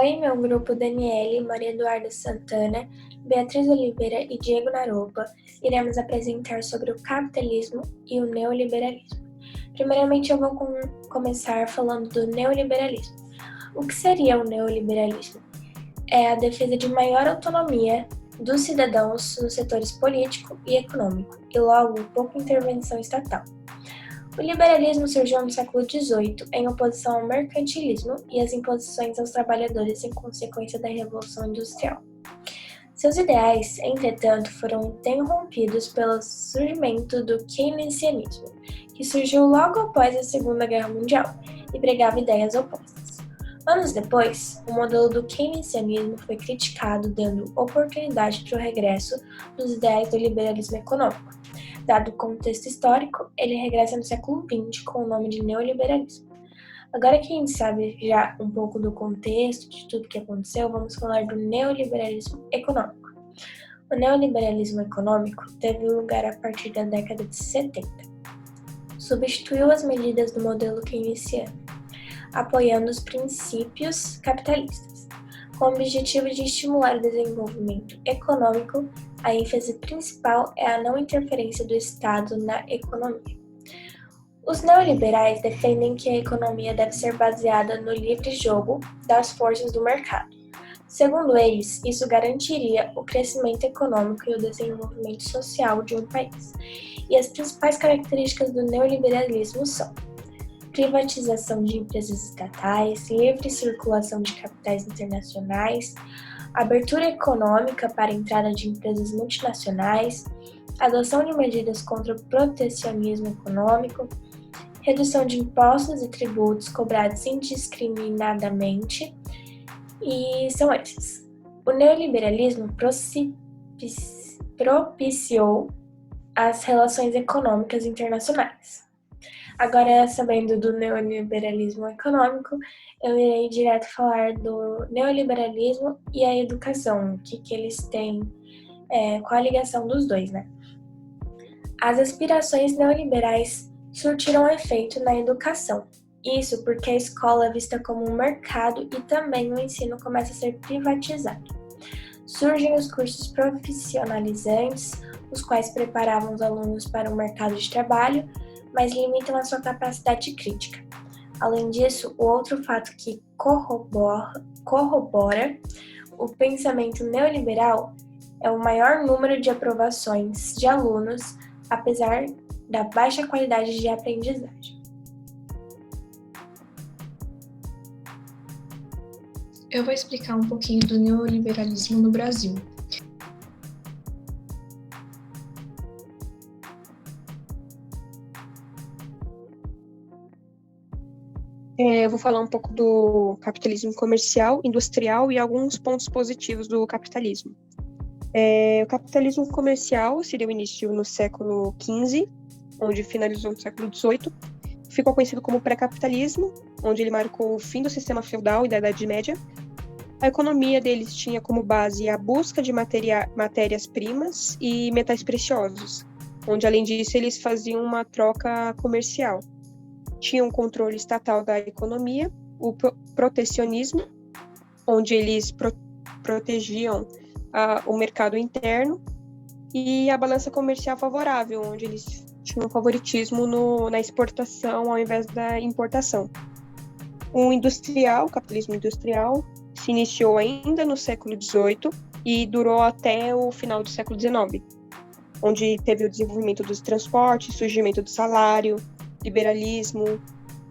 Oi, meu grupo Daniele, Maria Eduarda Santana, Beatriz Oliveira e Diego Naropa iremos apresentar sobre o capitalismo e o neoliberalismo. Primeiramente, eu vou começar falando do neoliberalismo. O que seria o neoliberalismo? É a defesa de maior autonomia dos cidadãos nos setores político e econômico, e logo pouca intervenção estatal. O liberalismo surgiu no século XVIII em oposição ao mercantilismo e às imposições aos trabalhadores em consequência da Revolução Industrial. Seus ideais, entretanto, foram interrompidos pelo surgimento do keynesianismo, que surgiu logo após a Segunda Guerra Mundial e pregava ideias opostas. Anos depois, o modelo do keynesianismo foi criticado, dando oportunidade para o regresso dos ideais do liberalismo econômico. Dado o contexto histórico, ele regressa no século XX com o nome de neoliberalismo. Agora que a gente sabe já um pouco do contexto, de tudo que aconteceu, vamos falar do neoliberalismo econômico. O neoliberalismo econômico teve lugar a partir da década de 70. Substituiu as medidas do modelo keynesiano, apoiando os princípios capitalistas. Com o objetivo de estimular o desenvolvimento econômico, a ênfase principal é a não interferência do Estado na economia. Os neoliberais defendem que a economia deve ser baseada no livre jogo das forças do mercado. Segundo eles, isso garantiria o crescimento econômico e o desenvolvimento social de um país. E as principais características do neoliberalismo são: privatização de empresas estatais, livre circulação de capitais internacionais, abertura econômica para a entrada de empresas multinacionais, adoção de medidas contra o protecionismo econômico, redução de impostos e tributos cobrados indiscriminadamente, e são esses. O neoliberalismo propiciou as relações econômicas internacionais. Agora, sabendo do neoliberalismo econômico, eu irei direto falar do neoliberalismo e a educação, o que eles têm, qual a ligação dos dois, né? As aspirações neoliberais surtiram efeito na educação. Isso porque a escola é vista como um mercado e também o ensino começa a ser privatizado. Surgem os cursos profissionalizantes, os quais preparavam os alunos para o mercado de trabalho, mas limitam a sua capacidade crítica. Além disso, o outro fato que corrobora o pensamento neoliberal é o maior número de aprovações de alunos, apesar da baixa qualidade de aprendizagem. Eu vou explicar um pouquinho do neoliberalismo no Brasil. Eu vou falar um pouco do capitalismo comercial, industrial e alguns pontos positivos do capitalismo. O capitalismo comercial seria o início no século XV, onde finalizou no século XVIII. Ficou conhecido como pré-capitalismo, onde ele marcou o fim do sistema feudal e da Idade Média. A economia deles tinha como base a busca de matérias-primas e metais preciosos, onde, além disso, eles faziam uma troca comercial. Tinha um controle estatal da economia, o protecionismo, onde eles protegiam o mercado interno, e a balança comercial favorável, onde eles tinham favoritismo na exportação ao invés da importação. O capitalismo industrial, se iniciou ainda no século XVIII e durou até o final do século XIX, onde teve o desenvolvimento dos transportes, surgimento do salário, liberalismo,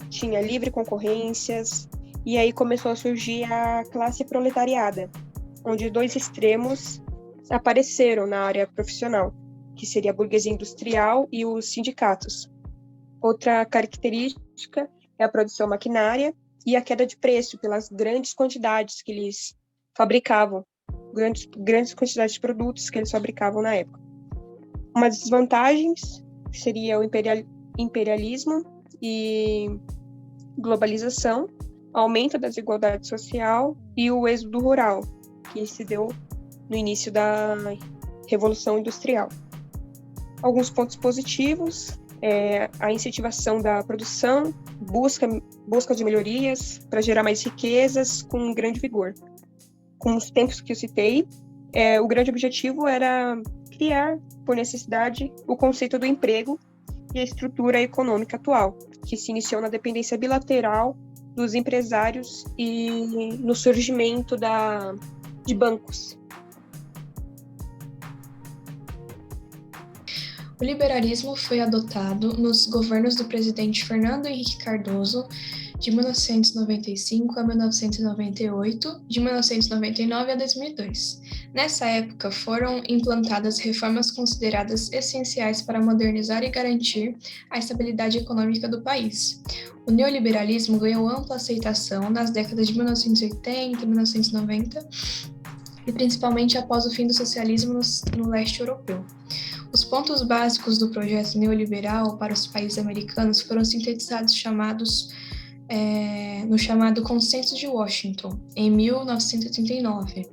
tinha livre concorrências, e aí começou a surgir a classe proletariada, onde dois extremos apareceram na área profissional, que seria a burguesia industrial e os sindicatos. Outra característica é a produção maquinária e a queda de preço pelas grandes quantidades que eles fabricavam, grandes quantidades de produtos que eles fabricavam na época. Uma das desvantagens seria o imperialismo e globalização, aumento da desigualdade social e o êxodo rural, que se deu no início da Revolução Industrial. Alguns pontos positivos a incentivação da produção, busca de melhorias para gerar mais riquezas com grande vigor. Com os tempos que eu citei, o grande objetivo era criar, por necessidade, o conceito do emprego e a estrutura econômica atual, que se iniciou na dependência bilateral dos empresários e no surgimento de bancos. O liberalismo foi adotado nos governos do presidente Fernando Henrique Cardoso, de 1995 a 1998, de 1999 a 2002. Nessa época, foram implantadas reformas consideradas essenciais para modernizar e garantir a estabilidade econômica do país. O neoliberalismo ganhou ampla aceitação nas décadas de 1980 e 1990, e principalmente após o fim do socialismo no leste europeu. Os pontos básicos do projeto neoliberal para os países americanos foram sintetizados no chamado Consenso de Washington, em 1939.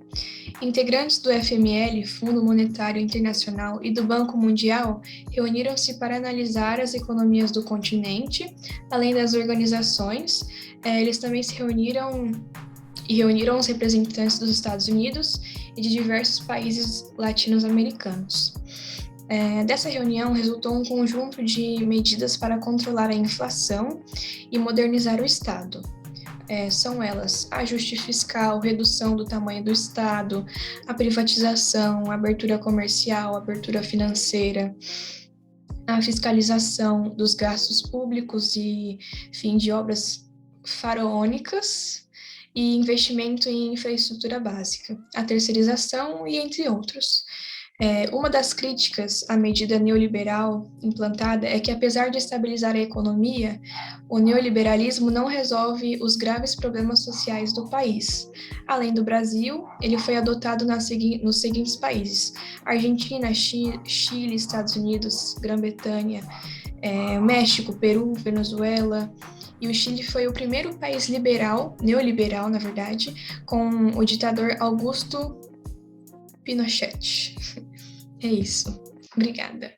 Integrantes do FML, Fundo Monetário Internacional, e do Banco Mundial reuniram-se para analisar as economias do continente, além das organizações. Eles também se reuniram os representantes dos Estados Unidos e de diversos países latino-americanos. Dessa reunião resultou um conjunto de medidas para controlar a inflação e modernizar o Estado. São elas: ajuste fiscal, redução do tamanho do Estado, a privatização, a abertura comercial, a abertura financeira, a fiscalização dos gastos públicos e fim de obras faraônicas e investimento em infraestrutura básica, a terceirização e entre outros. Uma das críticas à medida neoliberal implantada é que, apesar de estabilizar a economia, o neoliberalismo não resolve os graves problemas sociais do país. Além do Brasil, ele foi adotado nos seguintes países: Argentina, Chile, Estados Unidos, Grã-Bretanha, México, Peru, Venezuela. E o Chile foi o primeiro país neoliberal, na verdade, com o ditador Augusto Pinochet. É isso. Obrigada.